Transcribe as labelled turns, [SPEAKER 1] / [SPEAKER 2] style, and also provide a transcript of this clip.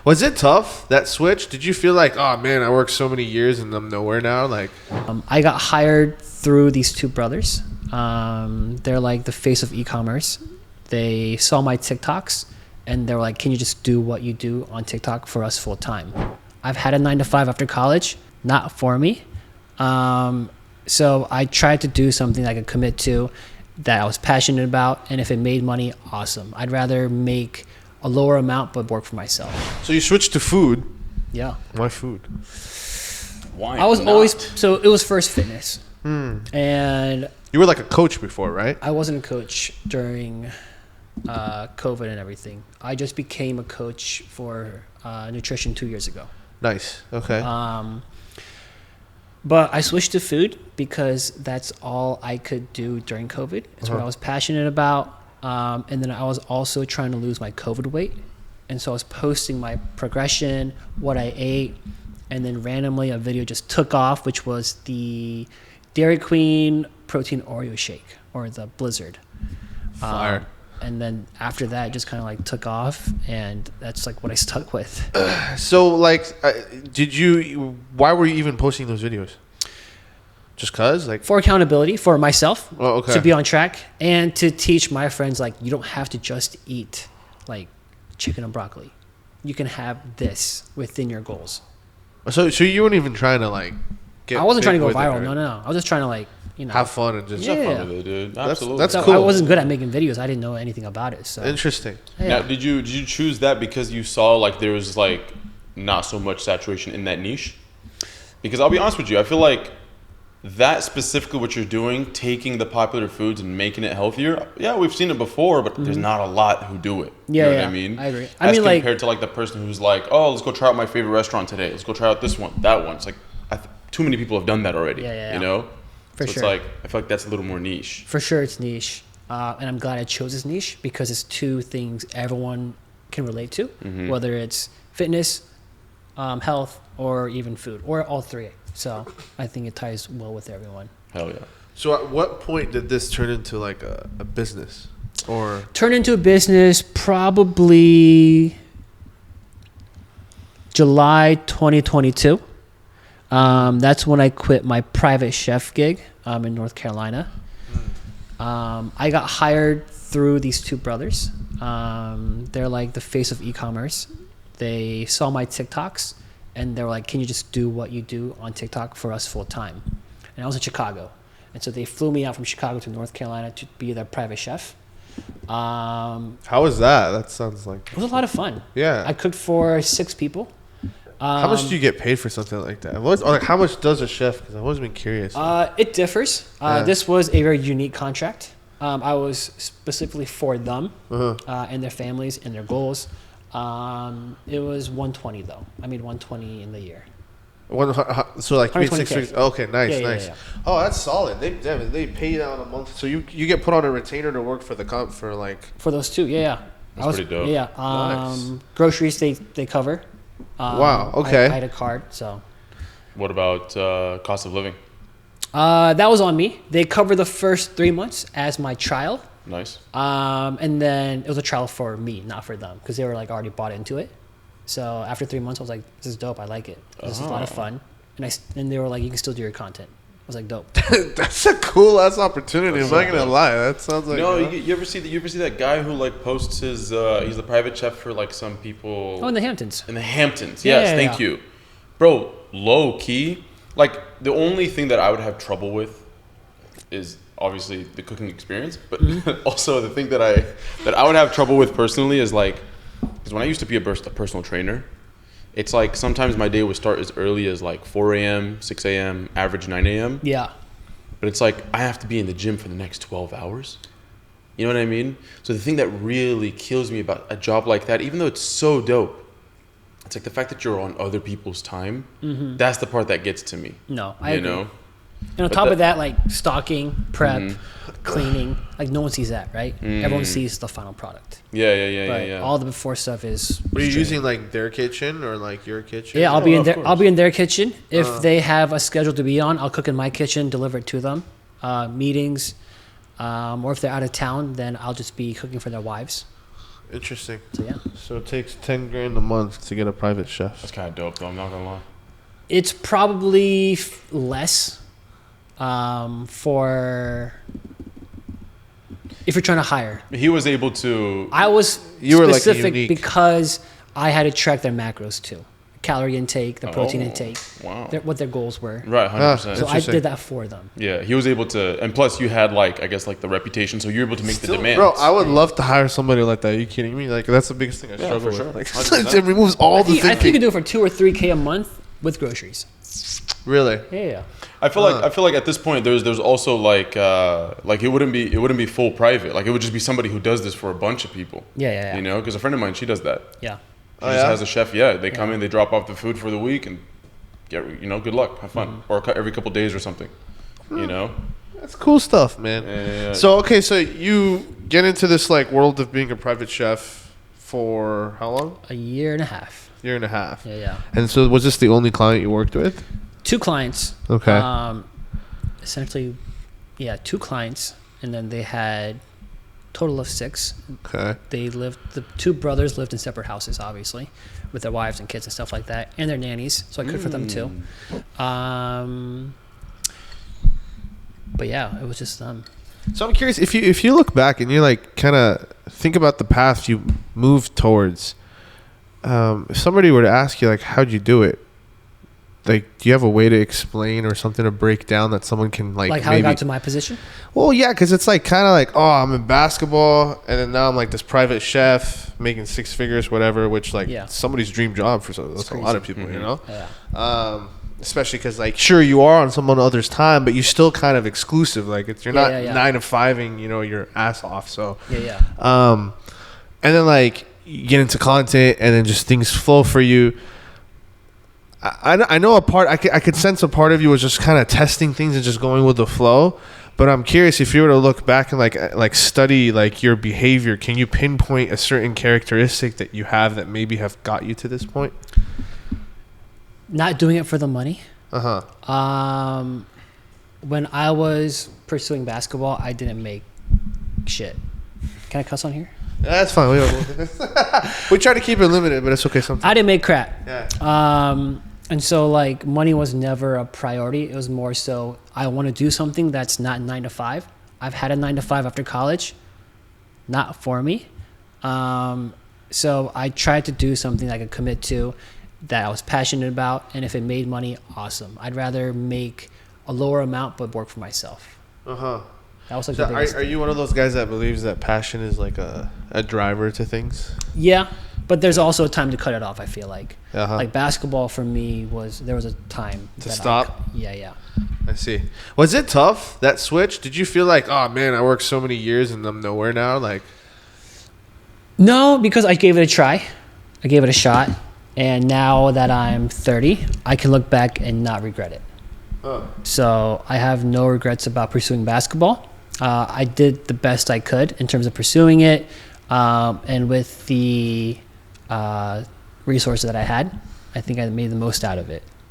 [SPEAKER 1] Was it tough, that switch? Did you feel like, oh man, I worked so many years and I'm nowhere now? Like,
[SPEAKER 2] I got hired through these two brothers. They're like the face of e-commerce. They saw my TikToks and they were like, can you just do what you do on TikTok for us full time? I've had a 9-to-5 after college, not for me. So I tried to do something I could commit to that I was passionate about. And if it made money, awesome. I'd rather make a lower amount, but work for myself.
[SPEAKER 1] so you switched to food.
[SPEAKER 2] Yeah.
[SPEAKER 1] Why food?
[SPEAKER 3] Why
[SPEAKER 2] I was
[SPEAKER 3] not?
[SPEAKER 2] always, so it was first fitness. And
[SPEAKER 1] You were like a coach before, right?
[SPEAKER 2] I wasn't a coach during COVID and everything. I just became a coach for nutrition 2 years ago.
[SPEAKER 1] Nice. Okay.
[SPEAKER 2] But I switched to food because that's all I could do during COVID. It's what I was passionate about. And then I was also trying to lose my COVID weight. And so I was posting my progression, what I ate, and then randomly a video just took off, which was the Dairy Queen protein Oreo shake, or the Blizzard.
[SPEAKER 1] Fire.
[SPEAKER 2] And then after that, it just kind of like took off, and that's like what I stuck with.
[SPEAKER 1] So, like, why were you even posting those videos? Just cause? Like,
[SPEAKER 2] For accountability for myself,
[SPEAKER 1] Oh, okay.
[SPEAKER 2] to be on track, and to teach my friends, like, you don't have to just eat like chicken and broccoli. You can have this within your goals.
[SPEAKER 1] so you weren't even trying to, like, get
[SPEAKER 2] I wasn't trying to go
[SPEAKER 1] big with it,
[SPEAKER 2] viral.
[SPEAKER 1] right?
[SPEAKER 2] No. I was just trying to, like,
[SPEAKER 1] Have fun and just
[SPEAKER 2] Yeah.
[SPEAKER 3] Have fun with it, dude. Absolutely.
[SPEAKER 1] that's
[SPEAKER 2] So
[SPEAKER 1] cool.
[SPEAKER 2] I wasn't good at making videos. I didn't know anything about it. So
[SPEAKER 1] Interesting.
[SPEAKER 2] yeah.
[SPEAKER 3] Now, did you choose that because you saw like there was like not so much saturation in that niche? Because I'll be honest with you, I feel like that specifically what you're doing, taking the popular foods and making it healthier. Yeah, we've seen it before, but there's not a lot who do it.
[SPEAKER 2] Yeah,
[SPEAKER 3] you know
[SPEAKER 2] yeah,
[SPEAKER 3] what I mean?
[SPEAKER 2] I agree.
[SPEAKER 3] As
[SPEAKER 2] like,
[SPEAKER 3] compared to like the person who's like, oh, let's go try out my favorite restaurant today. Let's go try out this one, that one. It's like too many people have done that already.
[SPEAKER 2] Yeah.
[SPEAKER 3] You know.
[SPEAKER 2] For
[SPEAKER 3] so
[SPEAKER 2] sure.
[SPEAKER 3] It's like I feel like that's a little more niche.
[SPEAKER 2] for sure it's niche. And I'm glad I chose this niche because it's two things everyone can relate to, whether it's fitness, health, or even food, or all three. So I think it ties well with everyone.
[SPEAKER 3] Hell yeah.
[SPEAKER 1] So at what point did this turn into, like, a business? Or
[SPEAKER 2] Turned into a business probably July 2022. That's when I quit my private chef gig in North Carolina. I got hired through these two brothers. They're like the face of e-commerce. They saw my TikToks and they were like, can you just do what you do on TikTok for us full time? And I was in Chicago. And so they flew me out from Chicago to North Carolina to be their private chef.
[SPEAKER 1] how was that? That sounds like...
[SPEAKER 2] It was a lot of fun.
[SPEAKER 1] Yeah.
[SPEAKER 2] I cooked for 6 people.
[SPEAKER 1] How much do you get paid for something like that? How much does a chef? Because I've always been curious.
[SPEAKER 2] It differs.
[SPEAKER 1] Yeah.
[SPEAKER 2] This was a very unique contract. I was specifically for them and their families and their goals. It was 120 though. I made 120 in the year.
[SPEAKER 1] So like you made 6
[SPEAKER 2] 120K.
[SPEAKER 1] figures. Okay, nice,
[SPEAKER 2] Yeah, yeah,
[SPEAKER 1] nice.
[SPEAKER 2] yeah.
[SPEAKER 1] Oh, that's solid. They pay you out a month. So you get put on a retainer to work for the comp for like...
[SPEAKER 2] For those two, yeah.
[SPEAKER 3] That's pretty dope.
[SPEAKER 2] Yeah.
[SPEAKER 1] Nice.
[SPEAKER 2] Groceries they cover.
[SPEAKER 1] Wow, okay.
[SPEAKER 2] I had a card, so.
[SPEAKER 3] What about cost of living?
[SPEAKER 2] That was on me. They covered the first 3 months as my trial.
[SPEAKER 3] Nice.
[SPEAKER 2] And then it was a trial for me, not for them, because they were like already bought into it. So after 3 months, I was like, "This is dope. I like it. This is a lot of fun." And they were like, "You can still do your content." I was like, "Dope."
[SPEAKER 1] That's a cool ass opportunity. I'm not gonna lie. That sounds like...
[SPEAKER 3] No, you ever see that guy who like posts his he's the private chef for like some people
[SPEAKER 2] Oh, in the Hamptons.
[SPEAKER 3] in the Hamptons.
[SPEAKER 2] Yeah,
[SPEAKER 3] Yes,
[SPEAKER 2] yeah,
[SPEAKER 3] thank
[SPEAKER 2] yeah.
[SPEAKER 3] you. Bro, low key, like the only thing that I would have trouble with is obviously the cooking experience, but also the thing that I would have trouble with personally is like, because when I used to be a personal trainer, it's like sometimes my day would start as early as like 4 a.m., 6 a.m., average 9 a.m.
[SPEAKER 2] Yeah.
[SPEAKER 3] But it's like I have to be in the gym for the next 12 hours. You know what I mean? So the thing that really kills me about a job like that, even though it's so dope, it's like the fact that you're on other people's time. That's the part that gets to me.
[SPEAKER 2] No, I
[SPEAKER 3] You
[SPEAKER 2] agree.
[SPEAKER 3] know?
[SPEAKER 2] And on top of that, like stocking, prep, cleaning, like no one sees that, right? Everyone sees the final product.
[SPEAKER 3] Yeah.
[SPEAKER 2] But all the before stuff is.
[SPEAKER 1] Were you
[SPEAKER 2] straight.
[SPEAKER 1] using like their kitchen or like your kitchen?
[SPEAKER 2] Yeah, I'll be in
[SPEAKER 3] of
[SPEAKER 2] their
[SPEAKER 3] course.
[SPEAKER 2] I'll be in their kitchen. If they have a schedule to be on, I'll cook in my kitchen, deliver it to them. Meetings, or if they're out of town, then I'll just be cooking for their wives.
[SPEAKER 1] Interesting.
[SPEAKER 2] So yeah,
[SPEAKER 1] So it takes 10 grand a month to get a private chef.
[SPEAKER 3] That's kind of dope, though. I'm not gonna lie.
[SPEAKER 2] it's probably less for if you're trying to hire.
[SPEAKER 3] He was able to.
[SPEAKER 2] I was
[SPEAKER 1] You were, like,
[SPEAKER 2] specific
[SPEAKER 1] unique.
[SPEAKER 2] because I had to track their macros too, calorie intake, the protein
[SPEAKER 3] Oh,
[SPEAKER 2] intake,
[SPEAKER 3] Wow.
[SPEAKER 2] what their goals were.
[SPEAKER 3] Right, 100%.
[SPEAKER 2] So I
[SPEAKER 1] Interesting.
[SPEAKER 2] did that for them.
[SPEAKER 3] Yeah, he was able to, and plus you had like I guess like the reputation, so you're able to make the demand.
[SPEAKER 1] Bro, I would love to hire somebody like that. Are you kidding me? Like that's the biggest thing I struggle
[SPEAKER 3] for
[SPEAKER 1] with.
[SPEAKER 3] sure.
[SPEAKER 1] Like
[SPEAKER 3] 100%.
[SPEAKER 1] it removes all
[SPEAKER 2] I
[SPEAKER 1] the
[SPEAKER 2] think you
[SPEAKER 1] thinking.
[SPEAKER 2] can do it for 2 or 3K a month with groceries.
[SPEAKER 1] Really?
[SPEAKER 2] Yeah.
[SPEAKER 3] I feel like at this point there's also like it wouldn't be full private. Like it would just be somebody who does this for a bunch of people.
[SPEAKER 2] Yeah.
[SPEAKER 3] You know, because a friend of mine, she does that.
[SPEAKER 2] Yeah.
[SPEAKER 3] She
[SPEAKER 1] Oh,
[SPEAKER 3] just
[SPEAKER 1] yeah?
[SPEAKER 3] has a chef. Yeah, they come in, they drop off the food for the week, and good luck, have fun,
[SPEAKER 2] Mm-hmm.
[SPEAKER 3] or every couple days or something. You know.
[SPEAKER 1] That's cool stuff, man.
[SPEAKER 3] Yeah.
[SPEAKER 1] So okay, so you get into this like world of being a private chef for how long?
[SPEAKER 2] A year and a half.
[SPEAKER 1] Year and a half.
[SPEAKER 2] Yeah.
[SPEAKER 1] And so was this the only client you worked with?
[SPEAKER 2] 2 clients.
[SPEAKER 1] Okay.
[SPEAKER 2] Essentially, 2 clients, and then they had total of 6.
[SPEAKER 1] Okay.
[SPEAKER 2] The 2 brothers lived in separate houses, obviously, with their wives and kids and stuff like that, and their nannies. So I cooked for them too. But yeah, it was just them.
[SPEAKER 1] So I'm curious if you look back and you like kind of think about the path you moved towards. If somebody were to ask you like, how'd you do it? Like, do you have a way to explain or something to break down that someone can like
[SPEAKER 2] Like how
[SPEAKER 1] maybe?
[SPEAKER 2] I got to my position?
[SPEAKER 1] Well, yeah, because it's like kind of like, oh, I'm in basketball, and then now I'm like this private chef making 6 figures, whatever. Which like
[SPEAKER 2] Yeah.
[SPEAKER 1] somebody's dream job for that's a lot of people, you know.
[SPEAKER 2] Yeah.
[SPEAKER 1] Especially because like sure you are on someone else's time, but you're still kind of exclusive. Like you're not
[SPEAKER 2] Yeah.
[SPEAKER 1] 9 to 5ing, your ass off. So
[SPEAKER 2] Yeah.
[SPEAKER 1] and then like you get into content, and then just things flow for you. I know I could sense a part of you was just kind of testing things and just going with the flow. But I'm curious if you were to look back and like study like your behavior, can you pinpoint a certain characteristic that you have that maybe have got you to this point?
[SPEAKER 2] Not doing it for the money.
[SPEAKER 1] Uh-huh.
[SPEAKER 2] When I was pursuing basketball, I didn't make shit. Can I cuss on here?
[SPEAKER 1] That's fine. We try to keep it limited, but it's okay sometimes.
[SPEAKER 2] I didn't make crap.
[SPEAKER 1] Yeah.
[SPEAKER 2] And so like money was never a priority. It was more so I want to do something that's not 9 to 5. I've had a 9 to 5 after college. Not for me. So I tried to do something I could commit to that I was passionate about, and if it made money, awesome. I'd rather make a lower amount but work for myself.
[SPEAKER 1] Uh-huh.
[SPEAKER 2] That was like
[SPEAKER 1] So
[SPEAKER 2] the biggest
[SPEAKER 1] are you one of those guys that believes that passion is like a driver to things?
[SPEAKER 2] Yeah, but there's also a time to cut it off, I feel like.
[SPEAKER 1] Uh-huh.
[SPEAKER 2] Like basketball for me there was a time
[SPEAKER 1] To
[SPEAKER 2] that
[SPEAKER 1] stop?
[SPEAKER 2] Yeah.
[SPEAKER 1] I see. Was it tough, that switch? Did you feel like, oh man, I worked so many years and I'm nowhere now? Like,
[SPEAKER 2] No, because I gave it a try. I gave it a shot. And now that I'm 30, I can look back and not regret it.
[SPEAKER 1] oh,
[SPEAKER 2] So I have no regrets about pursuing basketball. I did the best I could in terms of pursuing it. And with the resources that I had, I think I made the most out of it.